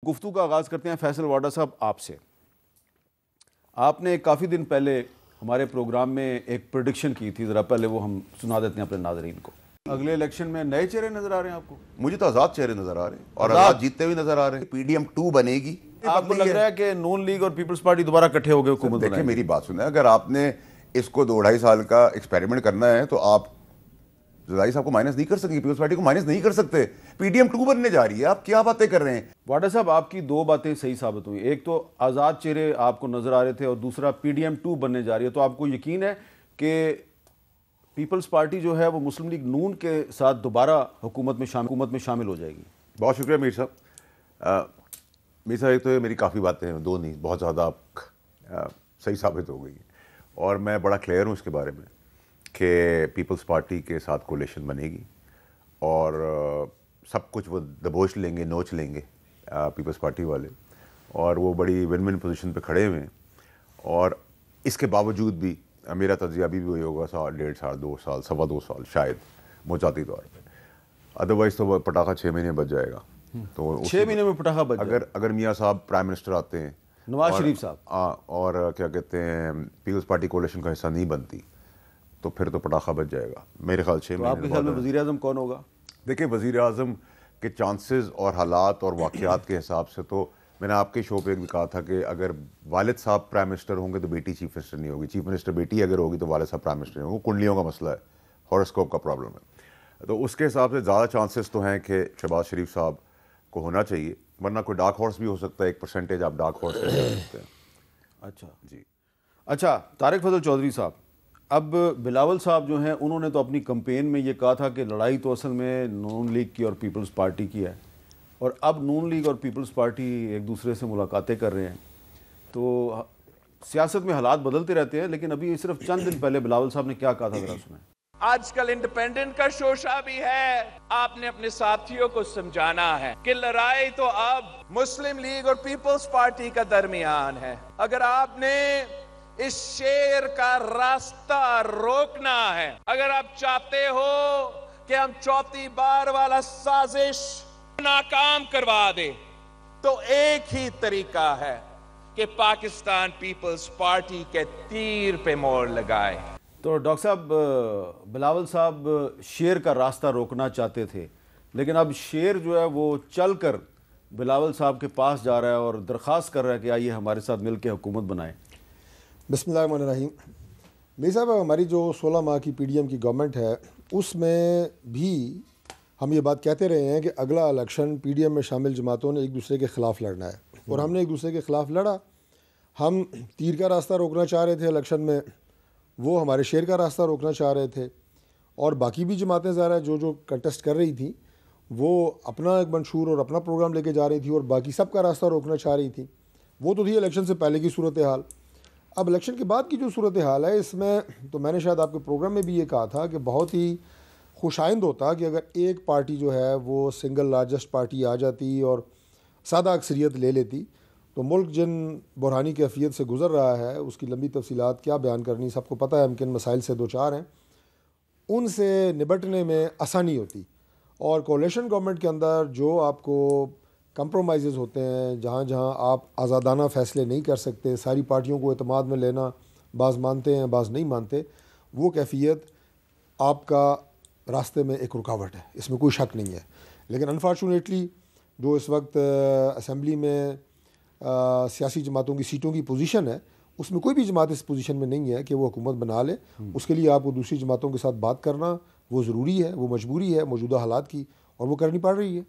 गुफ्तगू का आगाज़ करते हैं फैसल वाडा साहब आपसे। आपने काफ़ी दिन पहले हमारे प्रोग्राम में एक प्रेडिक्शन की थी, ज़रा पहले वो हम सुना देते हैं अपने नाज़रीन को। अगले इलेक्शन में नए चेहरे नजर आ रहे हैं आपको? मुझे तो आज़ाद चेहरे नजर आ रहे हैं और आज़ाद जीतते हुए नजर आ रहे हैं। PDM 2 बनेगी। आपको लग रहा है कि नून लीग और पीपल्स पार्टी दोबारा इकट्ठे हो गए हुकूमत बनाएंगे? देखिए मेरी बात सुने, अगर आपने इसको 2-2.5 साल का एक्सपेरिमेंट करना है तो आप ज़राई साहब को माइनस नहीं कर सकते, पीपल्स पार्टी को माइनस नहीं कर सकते। PDM 2 बनने जा रही है, आप क्या बातें कर रहे हैं? वाडा साहब, आपकी दो बातें सही साबित हुई। एक तो आज़ाद चेहरे आपको नजर आ रहे थे और दूसरा PDM 2 बनने जा रही है। तो आपको यकीन है कि पीपल्स पार्टी जो है वो मुस्लिम लीग नून के साथ दोबारा हुकूमत में शामिल हो जाएगी? बहुत शुक्रिया मीर साहब। मीर साहब, एक तो मेरी काफ़ी बातें, दो नहीं बहुत ज़्यादा सही साबित हो गई और मैं बड़ा क्लियर हूँ इसके बारे में कि पीपल्स पार्टी के साथ कोलिशन बनेगी और सब कुछ वो दबोच लेंगे, नोच लेंगे पीपल्स पार्टी वाले, और वो बड़ी विन विन पोजीशन पे खड़े हुए हैं। और इसके बावजूद भी मेरा तजिया अभी भी वही होगा, 1.5 साल, 2 साल, 2.25 साल शायद मोचाती तौर पे। अदरवाइज तो वो पटाखा 6 महीने बच जाएगा। तो 6 महीने में पटाखा बच जाएगा अगर मियाँ साहब प्राइम मिनिस्टर आते हैं, नवाज शरीफ साहब, और क्या कहते हैं पीपल्स पार्टी कोलिशन का हिस्सा नहीं बनती, तो फिर तो पटाखा बच जाएगा मेरे ख्याल 6 महीने। आपके ख्याल में वज़ीर आज़म कौन होगा? देखिए, वज़ीर आज़म के चांसेस और हालात और वाक़यात के हिसाब से तो मैंने आपके शो पे भी कहा था कि अगर वालिद साहब प्राइम मिनिस्टर होंगे तो बेटी चीफ मिनिस्टर नहीं होगी, चीफ मिनिस्टर बेटी अगर होगी तो वालिद साहब प्राइम मिनिस्टर नहीं होंगे। कुंडलियों का मसला है, हॉरोस्कोप का प्रॉब्लम है। तो उसके हिसाब से ज़्यादा चांसेस तो हैं कि शहबाज शरीफ साहब को होना चाहिए, वरना कोई डार्क हॉर्स भी हो सकता है। 1% आप डार्क हॉर्स कह सकते हैं। अच्छा जी, अच्छा, तारिक फजल चौधरी साहब, अब बिलावल साहब जो हैं उन्होंने तो अपनी कैंपेन में ये कहा था कि लड़ाई तो असल में नून लीग की और पीपल्स पार्टी की है, और अब नून लीग और पीपल्स पार्टी एक दूसरे से मुलाकातें कर रहे हैं। तो सियासत में हालात बदलते रहते हैं, लेकिन अभी सिर्फ चंद दिन पहले बिलावल साहब ने क्या कहा था, जरा सुनाएं। आजकल इंडिपेंडेंट का शोशा भी है। आपने अपने साथियों को समझाना है कि लड़ाई तो अब मुस्लिम लीग और पीपल्स पार्टी का दरमियान है। अगर आपने इस शेर का रास्ता रोकना है, अगर आप चाहते हो कि हम चौथी बार वाला साजिश नाकाम करवा दे, तो एक ही तरीका है कि पाकिस्तान पीपल्स पार्टी के तीर पे मोहर लगाए। तो डॉक्टर साहब, बिलावल साहब शेर का रास्ता रोकना चाहते थे, लेकिन अब शेर जो है वो चल कर बिलावल साहब के पास जा रहा है और दरख्वास्त कर रहा है कि आइए हमारे साथ मिलकर हुकूमत बनाएं। बिस्मिल्लाहिर्रहमानिर्रहीम। मेरी साहब, हमारी जो 16 माह की PDM की गवर्नमेंट है उसमें भी हम ये बात कहते रहे हैं कि अगला इलेक्शन PDM में शामिल जमातों ने एक दूसरे के ख़िलाफ़ लड़ना है, और हमने एक दूसरे के ख़िलाफ़ लड़ा। हम तीर का रास्ता रोकना चाह रहे थे इलेक्शन में, वो हमारे शेर का रास्ता रोकना चाह रहे थे, और बाकी भी जमातें ज़रा जो कंटेस्ट कर रही थी वो अपना एक मंशूर और अपना प्रोग्राम लेके जा रही थी और बाकी सब का रास्ता रोकना चाह रही थी। वो तो थी इलेक्शन से पहले की सूरत हाल। अब इलेक्शन के बाद की जो सूरत हाल है, इसमें तो मैंने शायद आपके प्रोग्राम में भी ये कहा था कि बहुत ही खुशाइंद होता कि अगर एक पार्टी जो है वो सिंगल लार्जेस्ट पार्टी आ जाती और सादा अक्सरियत ले लेती, तो मुल्क जिन बुरहानी कैफियत से गुज़र रहा है उसकी लंबी तफसीलात क्या बयान करनी, सबको पता है हम किन मसाइल से दो चार हैं, उनसे निपटने में आसानी होती। और कोalition गवर्नमेंट के अंदर जो आपको कंप्रोमाइज़ होते हैं, जहाँ जहाँ आप आज़ादाना फ़ैसले नहीं कर सकते, सारी पार्टियों को एतमाद में लेना, बाज़ मानते हैं बाज़ नहीं मानते, वो कैफियत आपका रास्ते में एक रुकावट है, इसमें कोई शक नहीं है। लेकिन अनफॉर्चुनेटली जो इस वक्त असम्बली में सियासी जमातों की सीटों की पोजीशन है, उसमें कोई भी जमात इस पोजीशन में नहीं है कि वो हुकूमत बना ले। उसके लिए आपको दूसरी जमातों के साथ बात करना वो ज़रूरी है, वो मजबूरी है मौजूदा हालात की, और वो करनी पड़ रही है।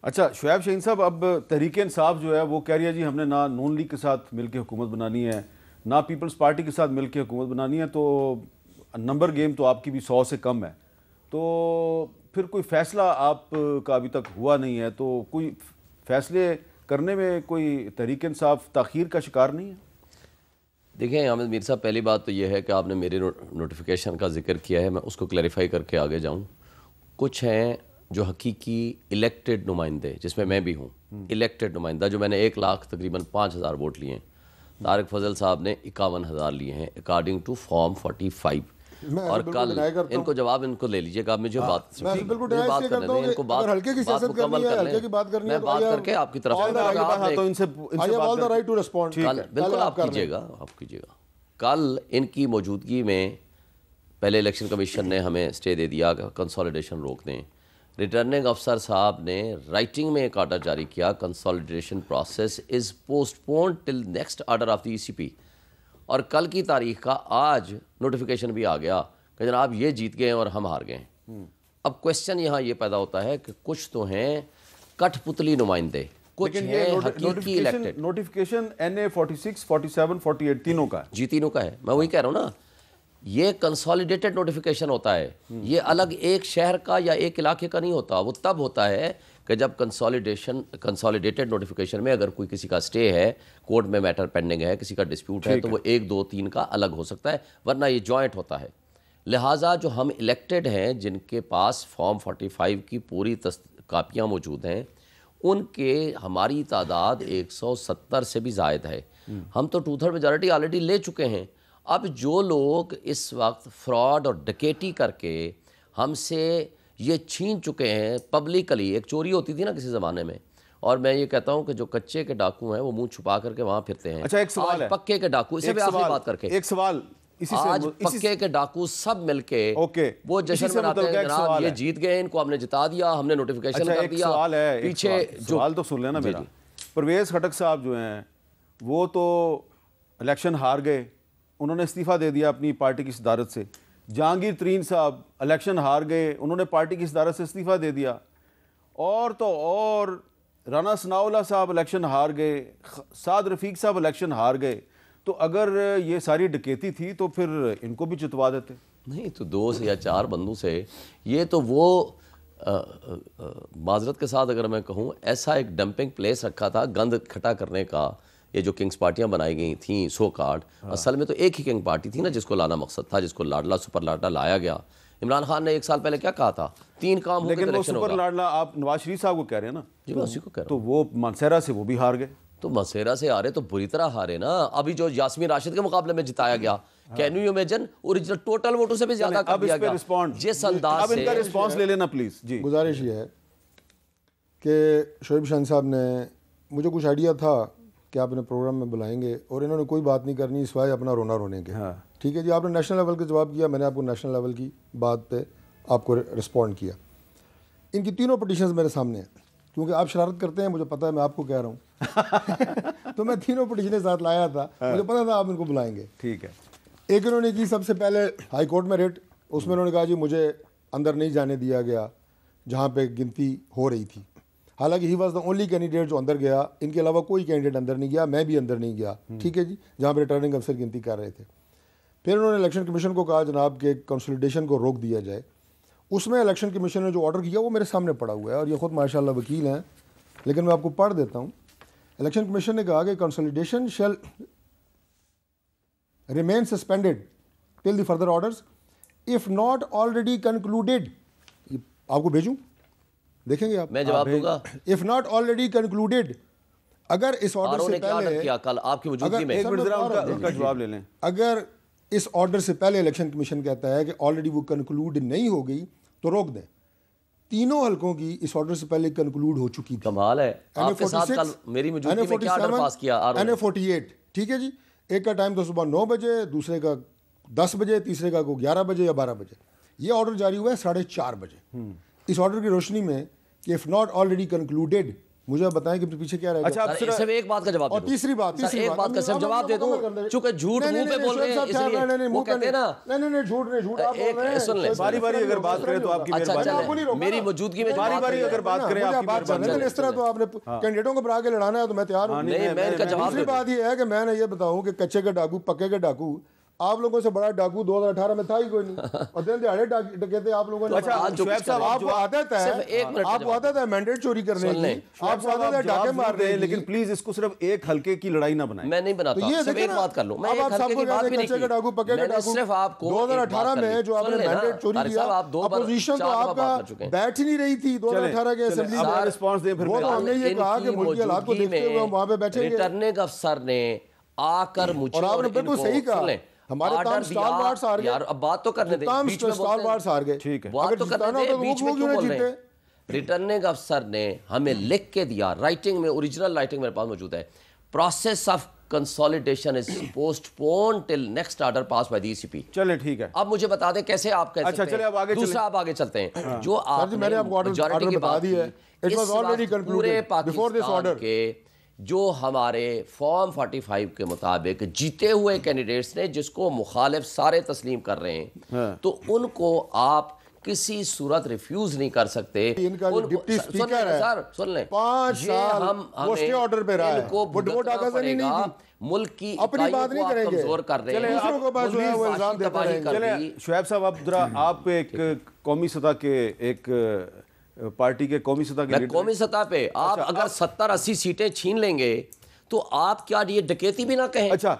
अच्छा, शुएब शाहीन साहब, अब तहरीक इंसाफ जो है वो कह रही है जी हमने ना नून लीग के साथ मिलकर हुकूमत बनानी है, ना पीपल्स पार्टी के साथ मिलकर हुकूमत बनानी है, तो नंबर गेम तो आपकी भी 100 से कम है। तो फिर कोई फ़ैसला आपका अभी तक हुआ नहीं है, तो कोई फ़ैसले करने में कोई तहरीक इंसाफ ताख़ीर का शिकार नहीं है? देखिए हामिद मीर साहब, पहली बात तो यह है कि आपने मेरे नोटिफिकेशन का जिक्र किया है, मैं उसको क्लैरिफाई करके आगे जाऊं। कुछ हैं जो हकीकी इलेक्टेड नुमाइंदे, जिसमें मैं भी हूँ इलेक्टेड नुमाइंदा, जो मैंने 1 लाख तकरीबन 5,000 वोट लिए हैं। तारिक फजल साहब ने 51,000 लिए हैं अकॉर्डिंग टू फॉर्म 45। मैं और बिल्कुल कल deny करता हूं। इनको जवाब इनको ले लीजिए, आप मुझे बात मैं बिल्कुल मुझे deny बात इसलिए करने करता हूं दें, कि इनको बात अगर हल्के की सियासत करनी मुकम्मल है, कर लें। हल्के की बात करनी है मैं तो बात आइए करके आपकी तरफ all the से right आपने हाँ, तो इनसे I have all the right to respond. कल बिल्कुल पहले आप कर लें। कीजिएगा, आप कीजिएगा। कल इनकी मौजूदगी में पहले इलेक्शन कमीशन ने हमें स्टे दे दिया, कंसोलिडेशन रोक दें। रिटर्निंग अफसर साहब ने राइटिंग में एक ऑर्डर जारी किया, consolidation process is postponed till next order of the ECP. और कल की तारीख का आज नोटिफिकेशन भी आ गया कि जनाब ये जीत गए और हम हार गए। अब क्वेश्चन यहाँ ये पैदा होता है कि कुछ तो हैं कठपुतली नुमाइंदे, कुछ लेकिन ये हैं हकीकी इलेक्टेड। नोटिफिकेशन NA 46, 47, 48 तीनों का है। जी तीनों का है, मैं वही कह रहा हूँ ना, ये कंसोलिडेटेड नोटिफिकेशन होता है। ये अलग एक शहर का या एक इलाके का नहीं होता। वो तब होता है कि जब कंसोलिडेटेड नोटिफिकेशन में अगर कोई किसी का स्टे है, कोर्ट में मैटर पेंडिंग है, किसी का डिस्प्यूट है, तो वो 1, 2, 3 का अलग हो सकता है, वरना ये जॉइंट होता है। लिहाजा जो हम इलेक्टेड हैं, जिनके पास फॉर्म 45 की पूरी कापियाँ मौजूद हैं, उनके हमारी तादाद 170 से भी ज़ायद है। हम तो 2/3 मेजॉरिटी ऑलरेडी ले चुके हैं। अब जो लोग इस वक्त फ्रॉड और डकैती करके हमसे ये छीन चुके हैं पब्लिकली, एक चोरी होती थी ना किसी ज़माने में, और मैं ये कहता हूँ कि जो कच्चे के डाकू हैं वो मुंह छुपा करके वहाँ फिरते हैं। अच्छा, एक सवाल आज है, पक्के के डाकू, इसे भी आखिरी बात करके एक सवाल इसी से आज पक्के के डाकू सब मिलके ओके, वो इसी जश्न से मनाते हैं, मुतल्लिक़ एक जनाब सवाल ये है। जीत गए, इनको हमने जिता दिया, हमने नोटिफिकेशन अच्छा, कर एक दिया। सवाल है, पीछे जो सवाल तो सुन लेना जी, मेरा। जी। परवेज़ खटक साहब जो हैं वो तो इलेक्शन हार गए, उन्होंने इस्तीफ़ा दे दिया अपनी पार्टी की सदारत से। जहांगीर तरीन साहब इलेक्शन हार गए, उन्होंने पार्टी की सदारत से इस्तीफ़ा दे दिया। और तो और राना सनाउल्लाह साहब इलेक्शन हार गए, साद रफ़ीक साहब इलेक्शन हार गए। तो अगर ये सारी डकैती थी तो फिर इनको भी जितवा देते। नहीं तो 2 से या 4 बंदों से, ये तो वो माजरत के साथ अगर मैं कहूँ, ऐसा एक डंपिंग प्लेस रखा था गंद इकट्ठा करने का। ये जो किंग्स पार्टियां बनाई गई थी सो कार्ड, असल में तो एक ही किंग पार्टी थी ना जिसको लाना मकसद था, जिसको लाडला सुपर लाडला लाया गया। इमरान खान ने 1 साल पहले क्या कहा था, 3 काम होंगे तो लेकिन वो इलेक्शन सुपर होगा। लाडला आप नवाज शरीफ साहब को कह रहे हैं ना, जी मैं उसी को कह रहा तो हूँ। वो मानसेरा से वो भी हार गए। तो मसेरा से हारे तो बुरी तरह हारे ना। अभी जो यास्मीन राशिद के मुकाबले में जिताया गया, can you imagine, original total वोटों से भी ज्यादा कर अब दिया इस पे गया। रिस्पॉन्ड, जिस अंदाज अब इनका से रिस्पॉन्स ले लेना प्लीज जी। गुजारिश ये है कि शोएब शाहीन साहब ने, मुझे कुछ आइडिया था कि आप इन्हें प्रोग्राम में बुलाएंगे और इन्होंने कोई बात नहीं करनी सिवाय अपना रोना रोने के। हाँ। ठीक है जी, आपने नेशनल लेवल का जवाब किया, मैंने आपको नेशनल लेवल की बात पे आपको रिस्पॉन्ड किया। इनकी तीनों पिटिशंस मेरे सामने हैं, क्योंकि आप शरारत करते हैं, मुझे पता है, मैं आपको कह रहा हूँ तो मैं तीनों पिटिशनें साथ लाया था, मुझे पता था आप इनको बुलाएंगे। ठीक है। एक इन्होंने की सबसे पहले हाई कोर्ट में रेट, उसमें उन्होंने कहा जी मुझे अंदर नहीं जाने दिया गया जहाँ पे गिनती हो रही थी। हालांकि he was the only candidate जो अंदर गया, इनके अलावा कोई कैंडिडेट अंदर नहीं गया, मैं भी अंदर नहीं गया। ठीक है जी, जहाँ पे रिटर्निंग अफसर गिनती कर रहे थे। फिर उन्होंने इलेक्शन कमीशन को कहा जनाब के कंसोलिडेशन को रोक दिया जाए। उसमें इलेक्शन कमीशन ने जो ऑर्डर किया वो मेरे सामने पड़ा हुआ है और ये खुद माशाल्लाह वकील हैं, लेकिन मैं आपको पढ़ देता हूँ। इलेक्शन कमीशन ने कहा कि consolidation shall remain suspended till the further orders if not already concluded. आपको भेजूं, देखेंगे आप। मैं जवाब दूंगा। इफ नॉट ऑलरेडी कंक्लूडेड, अगर इस ऑर्डर आरओ से ने क्या ऑर्डर पहले, किया कल आपकी मौजूदगी में? एक मिनट जरा उनका जवाब ले लें। अगर इस ऑर्डर से पहले इलेक्शन कमीशन कहता है कि ऑलरेडी वो कंक्लूड नहीं हो गई तो रोक दें। तीनों हलकों की इस ऑर्डर से पहले कंक्लूड हो चुकी थी। कमाल है, आपके साथ कल मेरी मौजूदगी में क्या ऑर्डर पास किया आरओ ने? NA-48, ठीक है जी। एक का टाइम तो सुबह 9 बजे, दूसरे का 10 बजे, तीसरे का को 11 बजे या 12 बजे। ये ऑर्डर जारी हुआ है 4:30 बजे। इस ऑर्डर की रोशनी में कि इफ नॉट ऑलरेडी कंक्लूडेड, मुझे आप बताएं कि पीछे क्या रहेगा। अच्छा, सर, सिर्फ एक बात का जवाब और दे दो। तीसरी बात, सर, एक बात का सिर्फ जवाब दे दूं, चूंकि झूठ मुंह पे बोल रहे हैं इसलिए वो कहते हैं ना। नहीं झूठ नहीं, झूठ आप बोल रहे हैं। एक सुन ले, बारी-बारी अगर बात करें तो आपकी अच्छा मेहरबानी। चले, मेरी मौजूदगी में बारी-बारी अगर बात करें आपकी मेहरबानी। इस तरह तो आपने कैंडिडेटों को बढ़ा के लड़ाना है तो मैं तैयार हूँ। नहीं, मैं इनका जवाब दूसरी बात ये है कि मैंने ये बताऊं कि कच्चे के डाकू, पक्के के डाकू, आप लोगों से बड़ा डाकू 2018 में था ही कोई नहीं, और दिन दिहाड़े डकैते आप लोगों ने। अच्छा, शुएब साहब, आपको आदत है, आपको आदत है मैंडेट चोरी करने की, आपको आदत है डाके मारने की, लेकिन प्लीज इसको सिर्फ एक हल्के की लड़ाई ना बनाएं। मैं नहीं बनाता, तो ये सिर्फ एक बात कर लो। मैं अब एक आप हल्के सबको की बात भी नहीं कच्चे के डाकू, पक्के के मैंने डाकू, सिर्फ आपको 2018 में जो आपने मैंडेट चोरी किया, अपोजिशन तो आपका बैठ ही नहीं रही थी 2018 के असेंबली में। रिस्पॉन्स दें फिर। वो तो हमने ये कहा कि मुल्क के हालात को देखते हुए हम वहां पे बैठेंगे। रिटर्निंग अफसर ने आकर मुझे और आपने बिल्कुल सही कहा, हमारे ऑर्डर तमाम दिया। स्टालवार्ड्स हार गए यार अब बात तो करने दे, तमाम बीच में बोलते हैं। स्टालवार्ड्स हार गए। ठीक है। बात अगर तो करने जिताना दे, होता तो बीच वो में क्यों क्यों बोल नहीं रहे हैं? जीते? रिटर्निंग अफसर ने हमें लिख के दिया, राइटिंग में, ओरिजिनल राइटिंग मेरे पास मौजूद है, process of consolidation is postpone till next order pass by the ECP. चले ठीक है। अब मुझे बता दें कैसे आप कह अच्छा, सकते चलिए हैं। अब आगे दूसरा चलें। आप आगे चलते हैं। हाँ। जो सर जी, मैंने आपको आपने ऑर्डर majority की बता बात दी है। की, It was इस already वक्त concluded पूरे before this पाकिस्तान order। के जो हमारे फॉर्म 45 के मुताबिक जीते हुए कैंडिडेट्स ने, जिसको मुखालिफ सारे तस्लीम कर रहे हैं, तो उनको आप किसी सूरत रिफ्यूज नहीं कर सकते। इनका जो डिप्टी स्पीकर है, सर सुन लें, 5 साल वो स्टे ऑर्डर पे रहा है, इनको वो वोट आगाज़नी नहीं की। मुल्क की अपनी बात नहीं करेंगे, कमजोर कर रहे हैं, दूसरों को बस जो है वो इल्जाम देते रहेंगे। चले शुएब साहब, आप जरा आप एक कौमी सतह के एक पार्टी के कौमी सतह के लीडर कौमी सतह पे आप अच्छा, अगर 70-80 सीटें छीन लेंगे तो आप क्या ये डकैती भी ना कहें? अच्छा,